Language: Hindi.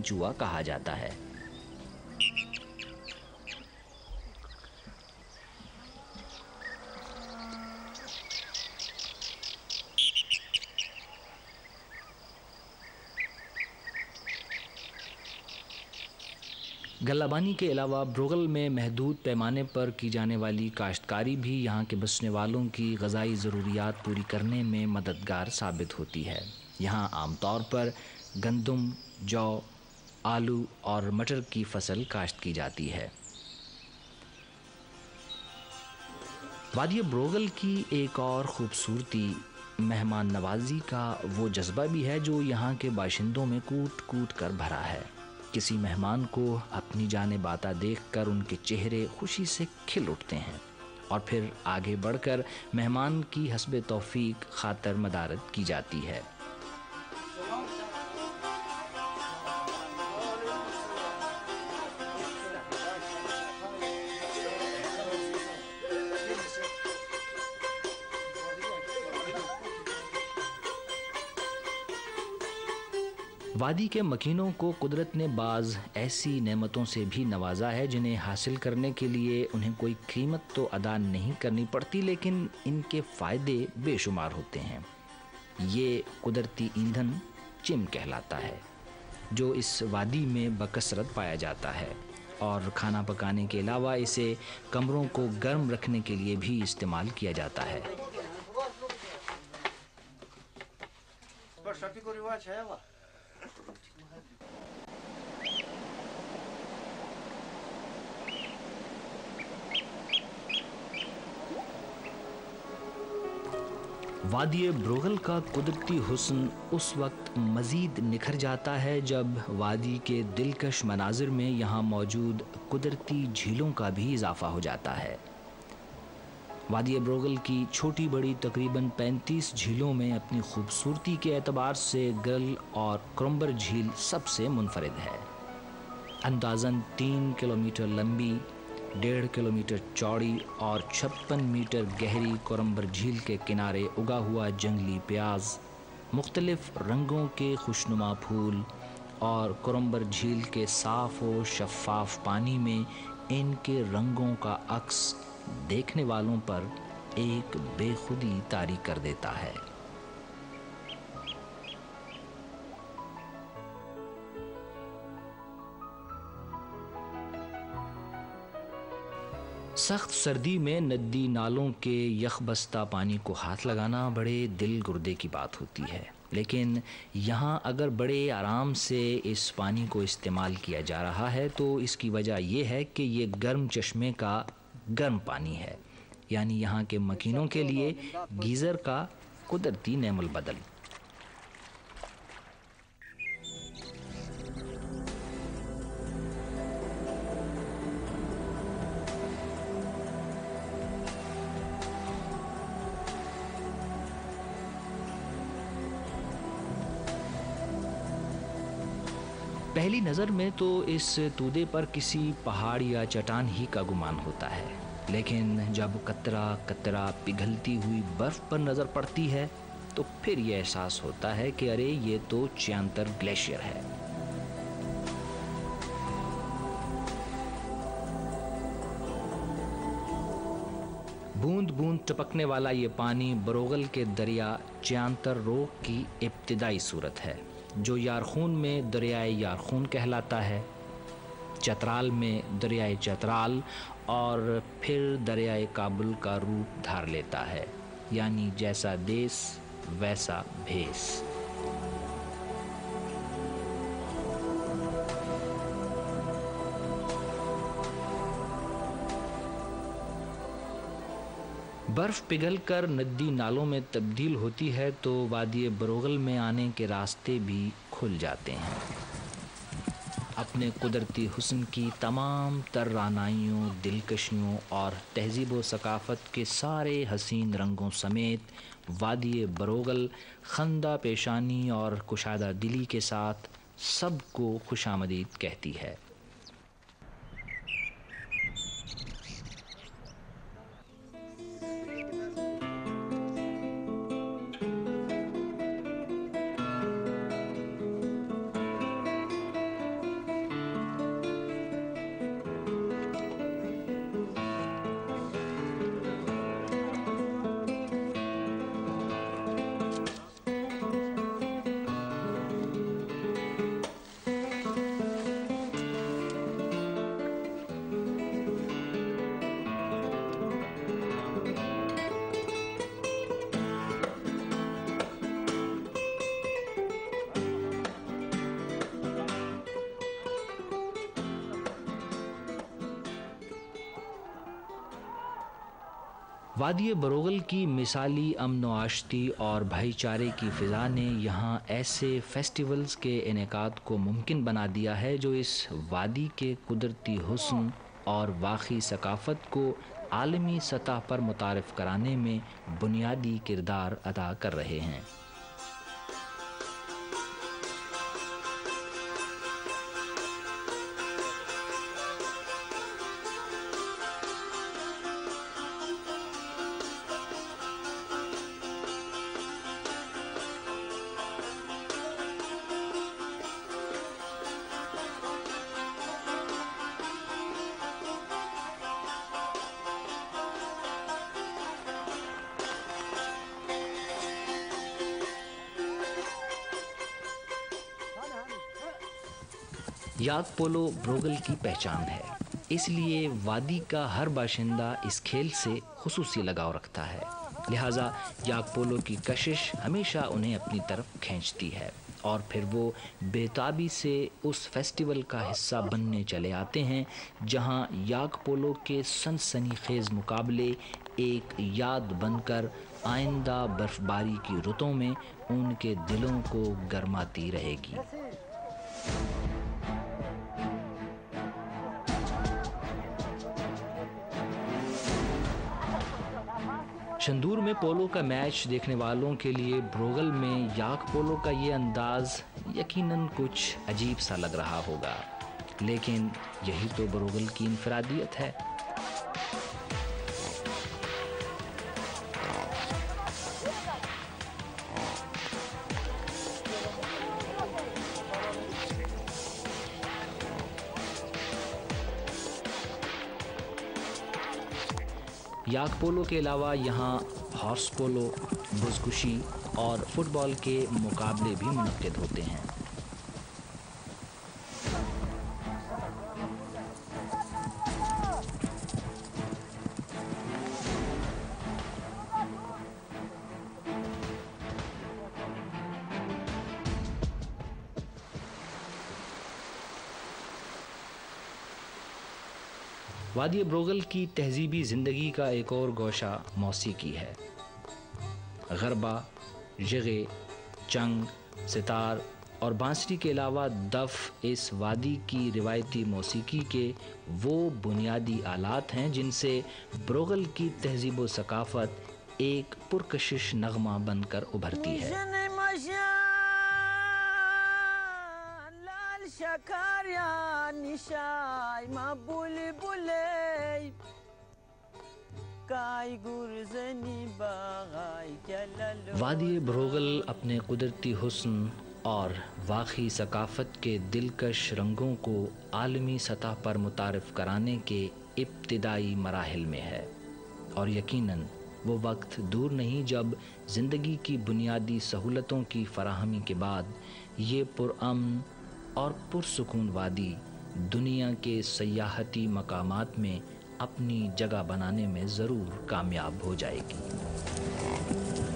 चूहा कहा जाता है। गल्लाबानी के अलावा ब्रोगल में महदूद पैमाने पर की जाने वाली काश्तकारी भी यहाँ के बसने वालों की ग़िज़ाई ज़रूरियात पूरी करने में मददगार साबित होती है। यहाँ आमतौर पर गंदम, जौ, आलू और मटर की फसल काश्त की जाती है। वादी ब्रोगल की एक और ख़ूबसूरती मेहमान नवाजी का वो जज्बा भी है जो यहाँ के बाशिंदों में कूट कूट कर भरा है। किसी मेहमान को अपनी जानिब आता देखकर उनके चेहरे खुशी से खिल उठते हैं और फिर आगे बढ़कर मेहमान की हस्बे तौफीक खातर मदारत की जाती है। वादी के मकीनों को कुदरत ने बाज़ ऐसी नेमतों से भी नवाजा है जिन्हें हासिल करने के लिए उन्हें कोई कीमत तो अदा नहीं करनी पड़ती, लेकिन इनके फ़ायदे बेशुमार होते हैं। ये कुदरती ईंधन चिम कहलाता है जो इस वादी में बकसरत पाया जाता है और खाना पकाने के अलावा इसे कमरों को गर्म रखने के लिए भी इस्तेमाल किया जाता है। वादी ब्रोगल का कुदरती हुस्न उस वक्त मज़ीद निखर जाता है जब वादी के दिलकश मनाजिर में यहाँ मौजूद कुदरती झीलों का भी इजाफा हो जाता है। वादी ब्रोगल की छोटी बड़ी तकरीबन 35 झीलों में अपनी खूबसूरती के एतबार से गल और क्रम्बर झील सबसे मुनफरिद है। अंदाज़न 3 किलोमीटर लंबी, 1.5 किलोमीटर चौड़ी और 56 मीटर गहरी कोरम्बर झील के किनारे उगा हुआ जंगली प्याज, मुख्तलिफ रंगों के खुशनुमा फूल और कोरम्बर झील के साफ़ व शफ़ाफ पानी में इनके रंगों का अक्स देखने वालों पर एक बेखुदी तारी कर देता है। सख्त सर्दी में नदी नालों के यखबस्ता पानी को हाथ लगाना बड़े दिल गुर्दे की बात होती है, लेकिन यहाँ अगर बड़े आराम से इस पानी को इस्तेमाल किया जा रहा है तो इसकी वजह यह है कि ये गर्म चश्मे का गर्म पानी है, यानी यहाँ के मकीनों के लिए गीज़र का कुदरती नेमल बदल। पहली नज़र में तो इस तूदे पर किसी पहाड़ या चट्टान ही का गुमान होता है, लेकिन जब कतरा कतरा पिघलती हुई बर्फ़ पर नज़र पड़ती है तो फिर यह एहसास होता है कि अरे ये तो च्यांतर ग्लेशियर है। बूंद बूंद टपकने वाला ये पानी ब्रोगल के दरिया च्यांतर रोक की इब्तिदाई सूरत है, जो यारखून में दरियाए यारखून कहलाता है, चतराल में दरियाए चतराल और फिर दरियाए काबुल का रूप धार लेता है, यानी जैसा देश वैसा भेस। बर्फ़ पिघलकर नदी नालों में तब्दील होती है तो वादी ब्रोगल में आने के रास्ते भी खुल जाते हैं। अपने कुदरती हुस्न की तमाम तर रानाइयों, दिलकशियों और तहज़ीब व सकाफ़त के सारे हसीन रंगों समेत वादी ब्रोगल खंदा पेशानी और कुशादा दिली के साथ सबको खुशामदीद कहती है। वादी बरोगल की मिसाली अमन व आशती और भाईचारे की फ़िज़ा ने यहाँ ऐसे फेस्टिवल्स के इनेकाद को मुमकिन बना दिया है जो इस वादी के कुदरती हुस्न और वाक़ई सकाफ़त को आलमी सतह पर मुतारिफ़ कराने में बुनियादी किरदार अदा कर रहे हैं। याक पोलो ब्रोगल की पहचान है, इसलिए वादी का हर बाशिंदा इस खेल से खुसूसी लगाव रखता है। लिहाजा याक पोलो की कशिश हमेशा उन्हें अपनी तरफ खींचती है और फिर वो बेताबी से उस फेस्टिवल का हिस्सा बनने चले आते हैं जहां याक पोलो के सनसनीखेज मुकाबले एक याद बनकर आइंदा बर्फबारी की रुतों में उनके दिलों को गरमाती रहेगी। शंदूर में पोलो का मैच देखने वालों के लिए ब्रोगल में याक पोलो का ये अंदाज यकीनन कुछ अजीब सा लग रहा होगा, लेकिन यही तो ब्रोगल की इनफरादियत है। याक पोलो के अलावा यहाँ हॉर्स पोलो, बुज़कुशी और फुटबॉल के मुकाबले भी मुनक्किद होते हैं। वादी ब्रोगल की तहजीबी ज़िंदगी का एक और गोशा मौसीकी है। गरबा, जगे, चंग, सितार और बांसुरी के अलावा दफ इस वादी की रिवायती मौसीकी के वो बुनियादी आलात हैं जिनसे ब्रोगल की तहजीब व सकाफ़त एक पुरकशिश नगमा बनकर उभरती है। वादी ब्रोगल अपने कुदरती हुस्न और वाक़ई सकाफ़त के दिलकश रंगों को आलमी सतह पर मुतारिफ़ कराने के इब्तिदाई मराहिल में है और यकीनन वो वक्त दूर नहीं जब ज़िंदगी की बुनियादी सहूलतों की फराहमी के बाद ये पुरअमन और पुरसुकून वादी दुनिया के सयाहती मकामात में अपनी जगह बनाने में ज़रूर कामयाब हो जाएगी।